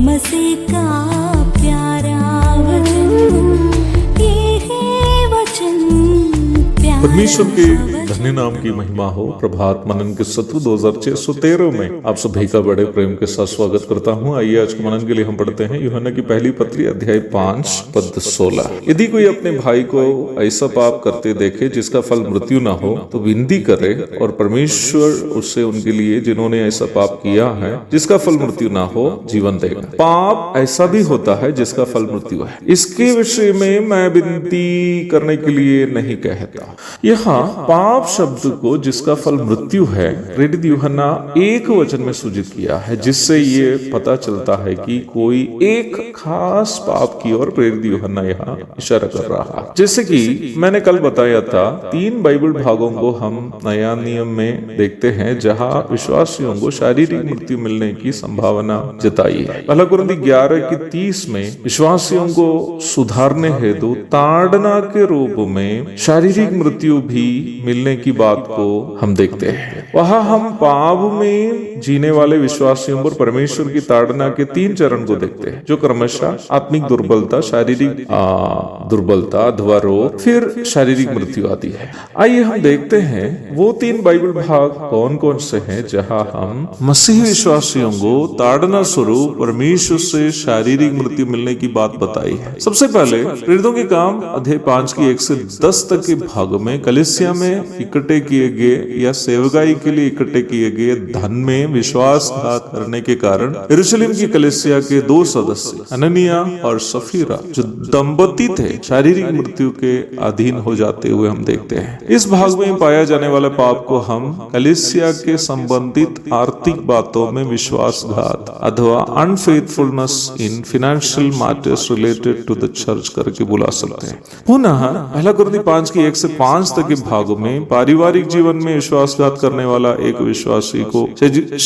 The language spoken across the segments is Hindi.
मसीह का प्यारा वचन, ये है वचन प्यारा। परमेश्वर के धन्य नाम की महिमा हो। प्रभात मनन के सत्र 2613 में आप सभी का बड़े प्रेम के साथ स्वागत करता हूँ। आइए आज के मनन के लिए हम पढ़ते हैं यूहन्ना की पहली पत्री अध्याय 5 पद 16। यदि कोई अपने भाई को ऐसा पाप करते देखे जिसका फल मृत्यु न हो तो विनती करे और परमेश्वर उससे उनके लिए जिन्होंने ऐसा पाप किया है जिसका फल मृत्यु न हो जीवन देगा। पाप ऐसा भी होता है जिसका फल मृत्यु है। इसके विषय में मैं विनती करने के लिए नहीं कहता। यहाँ पाप शब्द को जिसका फल मृत्यु है प्रेरित यूहन्ना एक वचन में सूचित किया है, जिससे ये पता चलता है कि कोई एक खास पाप की ओर प्रेरित यूहन्ना यहाँ इशारा कर रहा है। जैसे कि मैंने कल बताया था, 3 बाइबल भागों को हम नया नियम में देखते हैं जहाँ विश्वासियों को शारीरिक मृत्यु मिलने की संभावना जताई है। पहला कुरिन्थी 11:30 में विश्वासियों को सुधारने हेतु ताड़ना के रूप में शारीरिक मृत्यु भी मिलने की बात को हम देखते हैं। वहां हम पाप में जीने वाले विश्वासियों पर परमेश्वर की ताड़ना के 3 चरण को देखते हैं, जो क्रमशः आत्मिक दुर्बलता, शारीरिक दुर्बलता अथवा रोग, फिर शारीरिक मृत्यु आती है। आइए हम देखते हैं वो 3 बाइबल भाग कौन कौन से हैं जहां हम मसीह विश्वासियों को ताड़ना स्वरूप परमेश्वर से शारीरिक मृत्यु मिलने की बात बताई है। सबसे पहले प्रेरितों के काम अध्याय 5 की 1 से 10 तक के भाग में कलीसिया में इकट्ठे किए गए या सेवकाई के लिए इकट्ठे किए गए धन में विश्वासघात करने के कारण यरूशलेम की कलीसिया के 2 सदस्य हननिया और सफीरा जो दंपति थे शारीरिक मृत्यु के अधीन हो जाते हुए हम देखते हैं। इस भाग में पाया जाने वाले पाप को हम कलीसिया के संबंधित आर्थिक बातों में विश्वासघात अथवा unfaithfulness in financial matters related to the church करके बुला सकते हैं। पुनः पहला कुरिन्थी 5 की 1 से 5 तक के भागों में पारिवारिक जीवन में विश्वासघात करने वाला एक विश्वासी को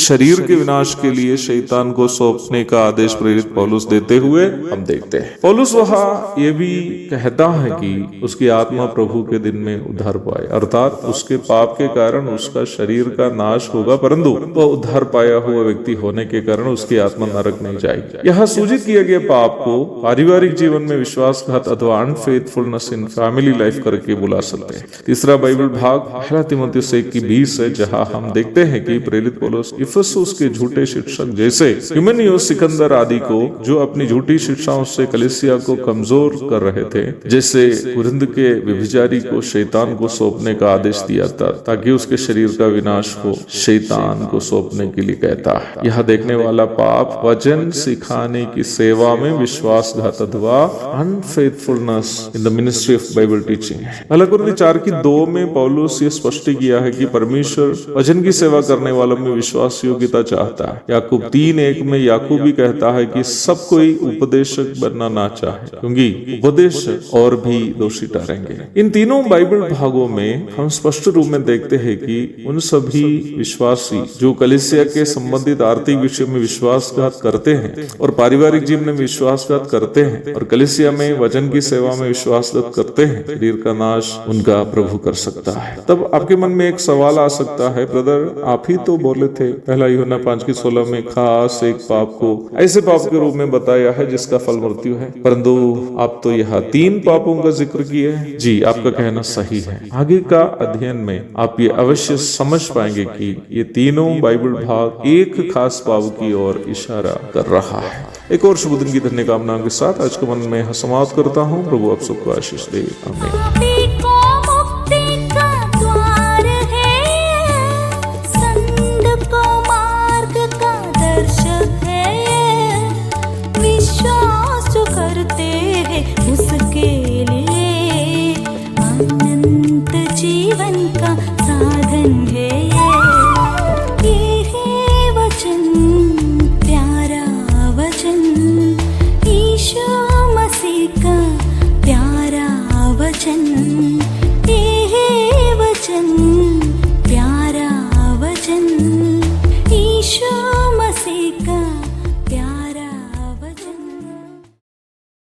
शरीर के विनाश के लिए शैतान को सौंपने का आदेश प्रेरित पौलुस देते हुए हम देखते हैं। पौलुस वहाँ ये भी कहता है कि उसकी आत्मा प्रभु के दिन में उद्धार पाए, अर्थात उसके पाप के कारण उसका शरीर का नाश होगा, परंतु वह उद्धार पाया हुआ व्यक्ति होने के कारण उसकी आत्मा नरक नहीं जाएगी। यहाँ सूचित किया गया पाप को पारिवारिक जीवन में विश्वासघात अथवा अनफेथफुलनेस इन फैमिली लाइफ करके बुला सकते हैं। तीसरा बाइबल भाग पहला तीमुथियुस 1:20 है, जहां हम देखते हैं कि प्रेरित पौलुस इफिसुस के झूठे शिक्षक जैसे हुमेनियुस, सिकंदर आदि को जो अपनी झूठी शिक्षाओं से कलीसिया को कमजोर कर रहे थे, जैसे कुरिन्थ के व्यभिचारी को शैतान को सौंपने का आदेश दिया था ताकि उसके शरीर का विनाश हो, शैतान को सौंपने के लिए कहता है। यह देखने वाला पाप वचन सिखाने की सेवा में विश्वासघात अथवा unfaithfulness in the ministry of Bible teaching. पहला कुरिन्थी 4:2 में पौलुस ये स्पष्ट किया है कि परमेश्वर वचन की सेवा करने वालों में विश्वास योग्यता चाहता है। याकूब 3:1 में याकूब भी कहता है कि सब कोई उपदेशक बनना ना चाहे, क्योंकि उपदेशक और भी दोषी ठहरेंगे। इन तीनों बाइबल भागों में हम स्पष्ट रूप में देखते हैं कि उन सभी विश्वासी जो कलीसिया के संबंधित आर्थिक विषय में विश्वासघात करते हैं और पारिवारिक जीवन में विश्वासघात करते हैं और कलीसिया में वचन की सेवा में विश्वासघात करते हैं, शरीर का नाश उनका प्रभु कर सकता है। तब आपके मन में एक सवाल आ सकता है, ब्रदर आप ही तो बोले थे पहला यूहन्ना 5:16 में खास एक पाप को ऐसे पाप के रूप में बताया है जिसका फल मृत्यु है, परंतु आप तो यहाँ 3 पापों का जिक्र किए हैं। जी, आपका कहना सही है। आगे का अध्ययन में आप ये अवश्य समझ पाएंगे कि ये तीनों बाइबल भाग एक खास पाप की ओर इशारा कर रहा है। एक और शुभ दिन की धन्य कामना के साथ आज के मन में समाप्त करता हूँ। प्रभु आप सबको आशीष दे। आमीन।